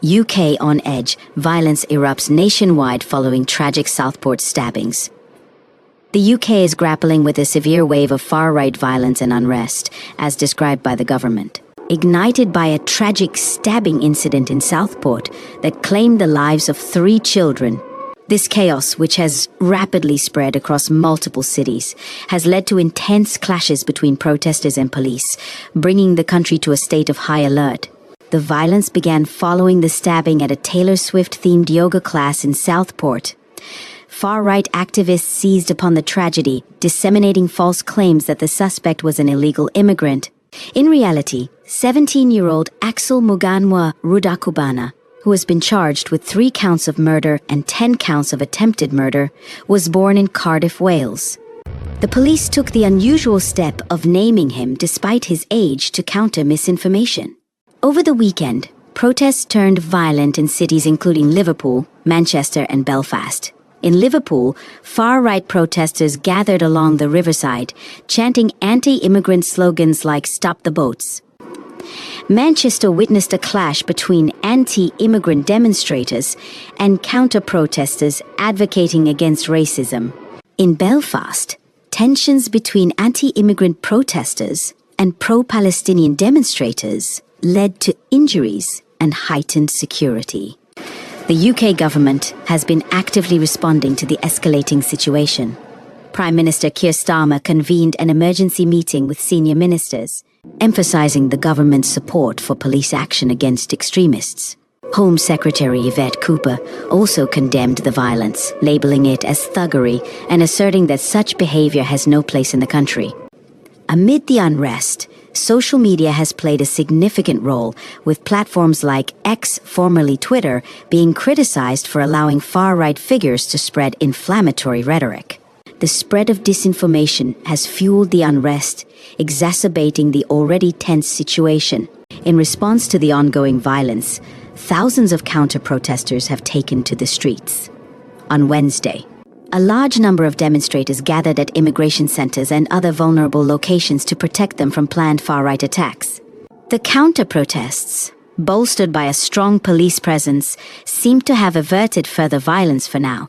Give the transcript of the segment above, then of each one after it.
UK on edge, violence erupts nationwide following tragic Southport stabbings. The UK is grappling with a severe wave of far-right violence and unrest, as described by the government, ignited by a tragic stabbing incident in Southport that claimed the lives of 3 children. This chaos, which has rapidly spread across multiple cities, has led to intense clashes between protesters and police, bringing the country to a state of high alert. The violence began following the stabbing at a Taylor Swift-themed yoga class in Southport. Far-right activists seized upon the tragedy, disseminating false claims that the suspect was an illegal immigrant. In reality, 17-year-old Axel Muganwa Rudakubana, who has been charged with 3 counts of murder and 10 counts of attempted murder, was born in Cardiff, Wales. The police took the unusual step of naming him despite his age to counter misinformation. Over the weekend, protests turned violent in cities including Liverpool, Manchester, and Belfast. In Liverpool, far-right protesters gathered along the riverside, chanting anti-immigrant slogans like "Stop the Boats." Manchester witnessed a clash between anti-immigrant demonstrators and counter-protesters advocating against racism. In Belfast, tensions between anti-immigrant protesters and pro-Palestinian demonstrators led to injuries and heightened security. The UK government has been actively responding to the escalating situation. Prime Minister Keir Starmer convened an emergency meeting with senior ministers, emphasizing the government's support for police action against extremists. Home Secretary Yvette Cooper also condemned the violence, labeling it as thuggery and asserting that such behavior has no place in the country. Amid the unrest, social media has played a significant role, with platforms like X, formerly Twitter, being criticized for allowing far-right figures to spread inflammatory rhetoric. The spread of disinformation has fueled the unrest, exacerbating the already tense situation. In response to the ongoing violence, thousands of counter-protesters have taken to the streets. On Wednesday, a large number of demonstrators gathered at immigration centers and other vulnerable locations to protect them from planned far-right attacks. The counter-protests, bolstered by a strong police presence, seem to have averted further violence for now.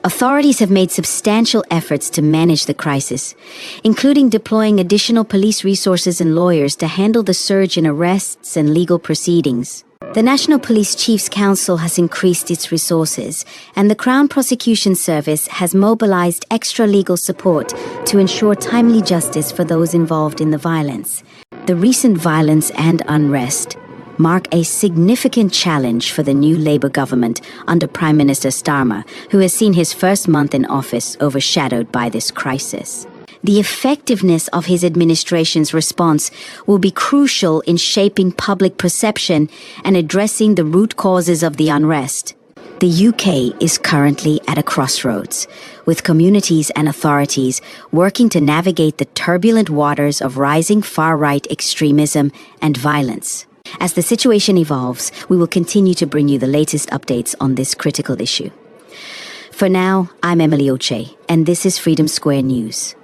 Authorities have made substantial efforts to manage the crisis, including deploying additional police resources and lawyers to handle the surge in arrests and legal proceedings. The National Police Chiefs Council has increased its resources, and the Crown Prosecution Service has mobilized extra legal support to ensure timely justice for those involved in the violence. The recent violence and unrest mark a significant challenge for the new Labour government under Prime Minister Starmer, who has seen his first month in office overshadowed by this crisis. The effectiveness of his administration's response will be crucial in shaping public perception and addressing the root causes of the unrest. The UK is currently at a crossroads, with communities and authorities working to navigate the turbulent waters of rising far-right extremism and violence. As the situation evolves, we will continue to bring you the latest updates on this critical issue. For now, I'm Emily Oche, and this is Freedom Square News.